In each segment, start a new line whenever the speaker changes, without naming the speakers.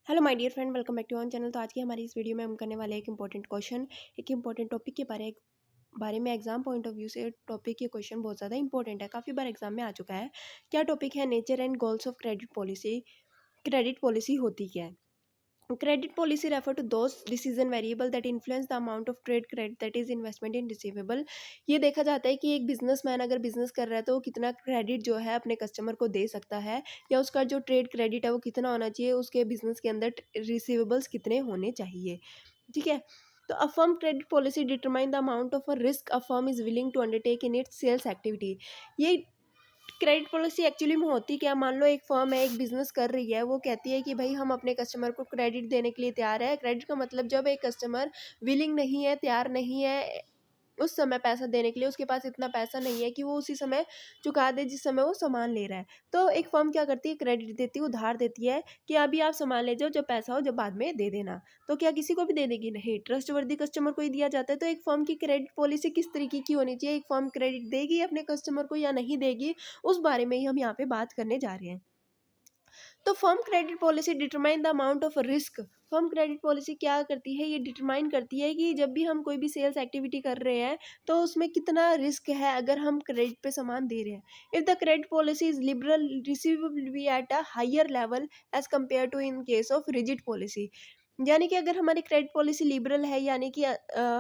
Hello my dear friend, welcome back to on channel. तो आज की हमारी इस वीडियो में हम करने वाले एक इंपॉर्टेंट क्वेश्चन, एक इंपॉर्टेंट टॉपिक के बारे में एग्जाम पॉइंट ऑफ व्यू से टॉपिक ये क्वेश्चन बहुत ज़्यादा इंपॉर्टेंट है, काफ़ी बार एग्जाम में आ चुका है। क्या टॉपिक है? Nature and goals of credit policy. Credit policy होती क्या है? Credit policy refer to those decision variable that influence the amount of trade credit that is investment in receivable। ये देखा जाता है कि एक बिजनेसमैन अगर बिजनेस कर रहा है तो वो कितना क्रेडिट जो है अपने कस्टमर को दे सकता है, या उसका जो ट्रेड क्रेडिट है वो कितना होना चाहिए, उसके बिजनेस के अंदर रिसीवेबल्स कितने होने चाहिए। ठीक है। तो a firm credit policy determine the amount of a risk a firm is willing to undertake in its sales activity. ये क्रेडिट पॉलिसी एक्चुअली में होती क्या? मान लो एक फर्म है, एक बिजनेस कर रही है, वो कहती है कि भाई हम अपने कस्टमर को क्रेडिट देने के लिए तैयार है। क्रेडिट का मतलब जब एक कस्टमर विलिंग नहीं है, तैयार नहीं है उस समय पैसा देने के लिए, उसके पास इतना पैसा नहीं है कि वो उसी समय चुका दे जिस समय वो सामान ले रहा है, तो एक फर्म क्या करती है? क्रेडिट देती है, उधार देती है कि अभी आप सामान ले जाओ, जब पैसा हो जब बाद में दे देना। तो क्या किसी को भी दे देगी? नहीं, ट्रस्टवर्दी कस्टमर को ही दिया जाता है। तो एक फर्म की क्रेडिट पॉलिसी किस तरीके की होनी चाहिए, एक फर्म क्रेडिट देगी अपने कस्टमर को या नहीं देगी, उस बारे में ही हम यहाँ पे बात करने जा रहे हैं। तो firm credit policy determine the amount of risk. Firm credit policy क्या करती है? ये डिटरमाइन करती है कि जब भी हम कोई भी सेल्स एक्टिविटी कर रहे हैं तो उसमें कितना रिस्क है अगर हम क्रेडिट पे सामान दे रहे हैं। If the credit policy is liberal, receivable will be at a higher level as compare to in case of rigid policy. यानी कि अगर हमारी क्रेडिट पॉलिसी लिबरल है, यानी कि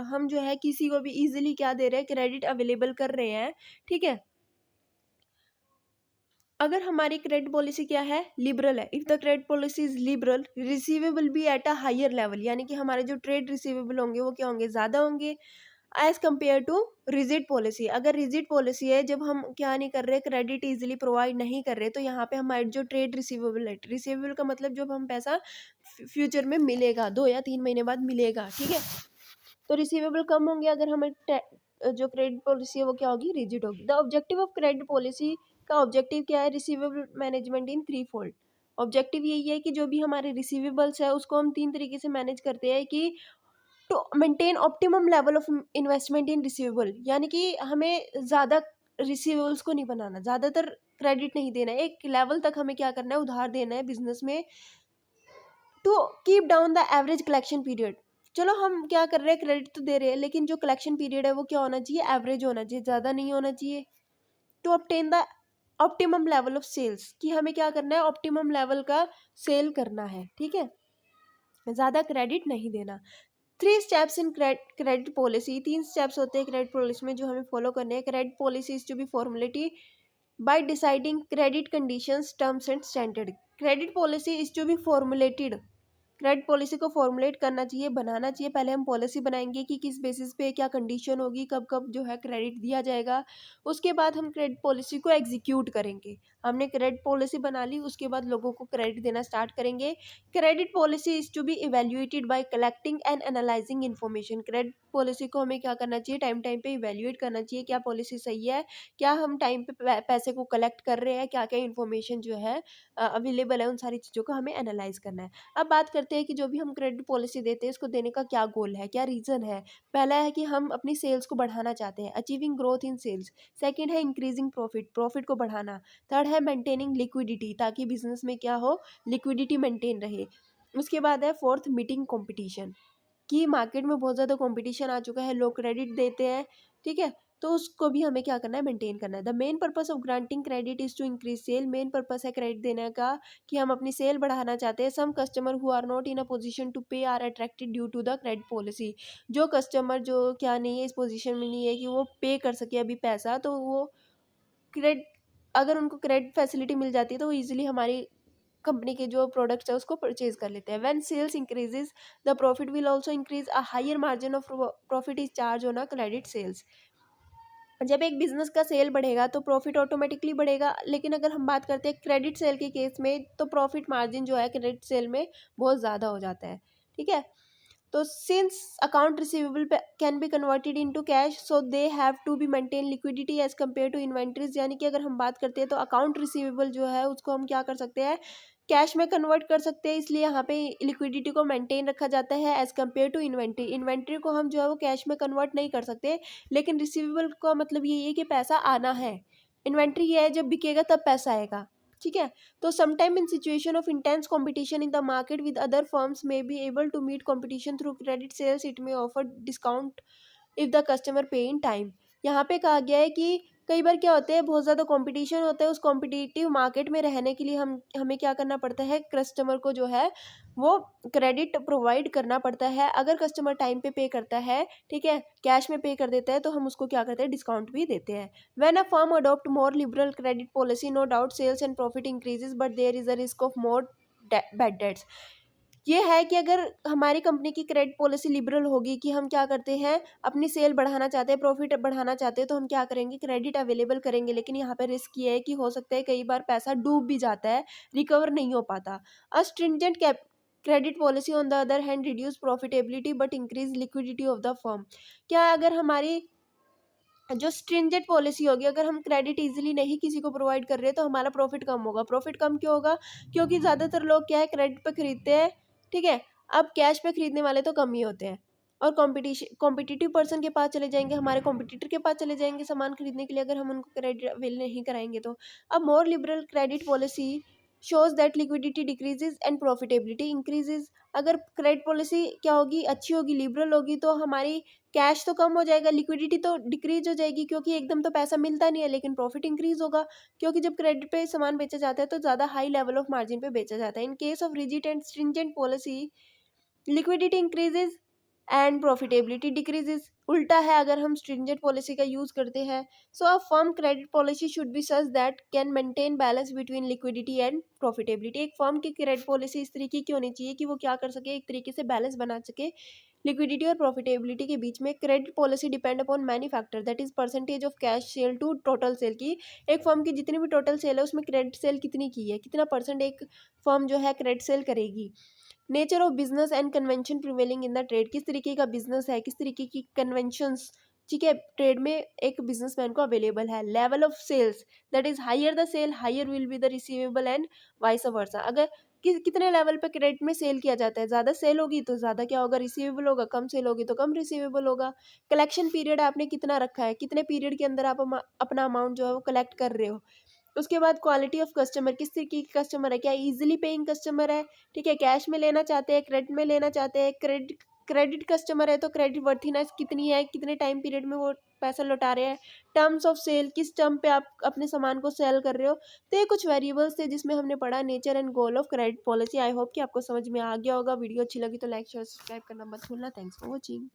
हम जो है किसी को भी इजीली क्या दे रहे हैं? क्रेडिट अवेलेबल कर रहे हैं। ठीक है। अगर हमारी क्रेडिट पॉलिसी क्या है? लिबरल है। If the credit policy is liberal, receivable be at a higher level, यानी कि हमारे जो ट्रेड रिसीवेबल होंगे वो क्या होंगे? ज़्यादा होंगे as compare to rigid policy. अगर रिजिड पॉलिसी है, जब हम क्या नहीं कर रहे, क्रेडिट इजीली प्रोवाइड नहीं कर रहे, तो यहाँ पे हमारे जो ट्रेड रिसीवेबल है, रिसीवेबल का मतलब जब हम पैसा फ्यूचर में मिलेगा, 2 या 3 महीने बाद मिलेगा। ठीक है। तो रिसीवेबल कम होंगे अगर हमें जो क्रेडिट पॉलिसी है वो क्या होगी? रिजिड होगी। The objective of credit policy का ऑब्जेक्टिव क्या है? Receivable management in three fold. Objective यही है कि जो भी हमारे रिसीवेबल्स है उसको हम 3 तरीके से मैनेज करते हैं कि to maintain optimum level of investment in receivable, यानी कि हमें ज़्यादा रिसीवेबल्स को नहीं बनाना, ज़्यादातर क्रेडिट नहीं देना है, एक लेवल तक हमें क्या करना है? उधार देना है बिजनेस में। To keep down the average collection period. चलो हम क्या कर रहे हैं? क्रेडिट तो दे रहे हैं, लेकिन जो कलेक्शन पीरियड है वो क्या होना चाहिए? एवरेज होना चाहिए, ज़्यादा नहीं होना चाहिए। To obtain the optimum level of sales, कि हमें क्या करना है? ऑप्टिमम लेवल का सेल करना है। ठीक है। ज़्यादा क्रेडिट नहीं देना। 3 steps in credit policy. 3 steps होते हैं क्रेडिट पॉलिसी में जो हमें फॉलो करने हैं। Credit policy is to be formulated by deciding credit conditions, terms and standard. Credit policy is to be formulated. Credit policy को फॉर्मुलेट करना चाहिए, बनाना चाहिए। पहले हम पॉलिसी बनाएंगे कि किस बेसिस पे क्या कंडीशन होगी, कब कब जो है क्रेडिट दिया जाएगा। उसके बाद हम क्रेडिट पॉलिसी को एग्जीक्यूट करेंगे। हमने क्रेडिट पॉलिसी बना ली, उसके बाद लोगों को क्रेडिट देना स्टार्ट करेंगे। Credit policy is to be evaluated by collecting and analysing information. Credit policy को हमें क्या करना चाहिए? टाइम टाइम पे इवेल्युएट करना चाहिए, क्या पॉलिसी सही है, क्या हम टाइम पे पैसे को कलेक्ट कर रहे हैं, क्या क्या इन्फॉर्मेशन जो है अवेलेबल है, उन सारी चीज़ों को हमें एनालाइज करना है। अब बात करते हैं कि जो भी हम क्रेडिट पॉलिसी देते हैं उसको देने का क्या गोल है, क्या रीज़न है। पहला है कि हम अपनी सेल्स को बढ़ाना चाहते हैं, achieving growth in sales. Second है इंक्रीजिंग प्रॉफिट, प्रॉफिट को बढ़ाना। थर्ड है मेंटेनिंग लिक्विडिटी, ताकि बिजनेस में क्या हो? लिक्विडिटी मेंटेन रहे। उसके बाद है फोर्थ, मीटिंग कॉम्पिटिशन, कि मार्केट में बहुत ज़्यादा कंपटीशन आ चुका है, लोग क्रेडिट देते हैं। ठीक है। तो उसको भी हमें क्या करना है? मेंटेन करना है। The main purpose of granting credit is to increase sale. Main purpose है क्रेडिट देने का कि हम अपनी सेल बढ़ाना चाहते हैं। Some customer who are not in a position to pay are attracted due to the credit policy. जो कस्टमर जो क्या नहीं है, इस पोजीशन में नहीं है कि वो पे कर सके अभी पैसा, तो वो क्रेडिट, अगर उनको क्रेडिट फैसिलिटी मिल जाती है तो वो ईजिली हमारी कंपनी के जो प्रोडक्ट्स है उसको परचेज कर लेते हैं। When sales increases the profit will also increase. A higher margin of profit is charge on a credit sales. जब एक बिजनेस का सेल बढ़ेगा तो प्रॉफिट ऑटोमेटिकली बढ़ेगा, लेकिन अगर हम बात करते हैं क्रेडिट सेल के केस में तो प्रॉफिट मार्जिन जो है क्रेडिट सेल में बहुत ज़्यादा हो जाता है। ठीक है। तो since account receivable can be converted into cash, so they have to be maintain liquidity as compare to inventories. यानी कि अगर हम बात करते हैं तो अकाउंट रिसीवेबल जो है उसको हम क्या कर सकते हैं? कैश में कन्वर्ट कर सकते हैं, इसलिए यहाँ पे लिक्विडिटी को मेंटेन रखा जाता है as compare to inventory. Inventory को हम जो है वो कैश में कन्वर्ट नहीं कर सकते, लेकिन रिसीवेबल का मतलब यही है कि पैसा आना है। इन्वेंट्री ये है जब बिकेगा तब पैसा आएगा। ठीक है। तो sometime in situation of intense competition in the market with other firms may be able to meet competition through credit sales, it may offer discount if the customer pay in time. यहाँ पे कहा गया है कि कई बार क्या होता है, बहुत ज़्यादा कंपटीशन होता है, उस कॉम्पिटिटिव मार्केट में रहने के लिए हमें क्या करना पड़ता है, कस्टमर को जो है वो क्रेडिट प्रोवाइड करना पड़ता है। अगर कस्टमर टाइम पे करता है, ठीक है, कैश में पे कर देता है, तो हम उसको क्या करते हैं, डिस्काउंट भी देते हैं। When a firm adopt more liberal credit policy, no doubt sales and profit increases, but there is a risk of more bad debts. ये है कि अगर हमारी कंपनी की क्रेडिट पॉलिसी लिबरल होगी, कि हम क्या करते हैं, अपनी सेल बढ़ाना चाहते हैं, प्रॉफिट बढ़ाना चाहते हैं, तो हम क्या करेंगे, क्रेडिट अवेलेबल करेंगे। लेकिन यहाँ पे रिस्क ये है कि हो सकता है कई बार पैसा डूब भी जाता है, रिकवर नहीं हो पाता। A stringent credit policy on the other hand reduce profitability but increase liquidity of the firm. क्या अगर हमारी जो स्ट्रिंजेंट पॉलिसी होगी, अगर हम क्रेडिट इजीली नहीं किसी को प्रोवाइड कर रहे तो हमारा प्रॉफिट कम होगा। प्रॉफिट कम क्यों होगा, क्योंकि ज़्यादातर लोग क्या है, क्रेडिट पे खरीदते हैं, ठीक है। अब कैश पे खरीदने वाले तो कम ही होते हैं, और कॉम्पिटिटिव पर्सन के पास चले जाएंगे, हमारे कॉम्पिटिटर के पास चले जाएंगे सामान खरीदने के लिए, अगर हम उनको क्रेडिट अवेल नहीं कराएंगे तो। अब मोर liberal credit policy shows that liquidity decreases and profitability increases. अगर क्रेडिट पॉलिसी क्या होगी, अच्छी होगी, लिबरल होगी, तो हमारी कैश तो कम हो जाएगा, लिक्विडिटी तो डिक्रीज हो जाएगी, क्योंकि एकदम तो पैसा मिलता नहीं है, लेकिन प्रॉफिट इंक्रीज होगा, क्योंकि जब क्रेडिट पे सामान बेचा जाता है तो ज़्यादा हाई लेवल ऑफ मार्जिन पे बेचा जाता है। इन case of rigid and stringent policy, liquidity increases and profitability decreases. उल्टा है अगर हम स्ट्रिंजेंट पॉलिसी का यूज करते हैं। So a firm credit policy should be such that can maintain balance between liquidity and profitability. एक फर्म की credit policy इस तरीके की होनी चाहिए कि वो क्या कर सके, एक तरीके से बैलेंस बना सके लिक्विडिटी और प्रॉफिटेबिलिटी के बीच में। Credit policy depend upon many factor, that is percentage of cash sale to total sale की। एक फर्म की जितनी भी टोटल सेल है उसमें क्रेडिट सेल कितनी की है, कितना परसेंट एक फर्म जो है क्रेडिट सेल करेगी। Nature of business and convention prevailing in the trade, किस तरीके का बिजनेस है, किस तरीके की कन्वेंशंस, ठीक है, ट्रेड में एक बिजनेसमैन को अवेलेबल है। Level of sales, that is higher the sale higher will be the receivable and vice versa. अगर कितने लेवल पे क्रेडिट में सेल किया जाता है, ज़्यादा सेल होगी तो ज़्यादा क्या होगा, रिसीवेबल होगा, कम सेल होगी तो कम रिसीवेबल होगा। कलेक्शन पीरियड आपने कितना रखा है, कितने पीरियड के अंदर आप अपना अमाउंट जो है वो कलेक्ट कर रहे हो। उसके बाद क्वालिटी ऑफ कस्टमर, किस तरीके की कस्टमर है, क्या इजीली पेइंग कस्टमर है, ठीक है, कैश में लेना चाहते हैं, क्रेडिट में लेना चाहते हैं। क्रेडिट कस्टमर है तो क्रेडिट वर्थिनेस कितनी है, कितने टाइम पीरियड में वो पैसा लौटा रहे हैं। टर्म्स ऑफ सेल, किस टर्म पे आप अपने सामान को सेल कर रहे हो। तो ये कुछ वेरिएबल्स थे जिसमें हमने पढ़ा nature and goal of credit policy. I hope कि आपको समझ में आ गया होगा। वीडियो अच्छी लगी तो लाइक शेयर सब्सक्राइब करना मत भूलना। Thanks for watching.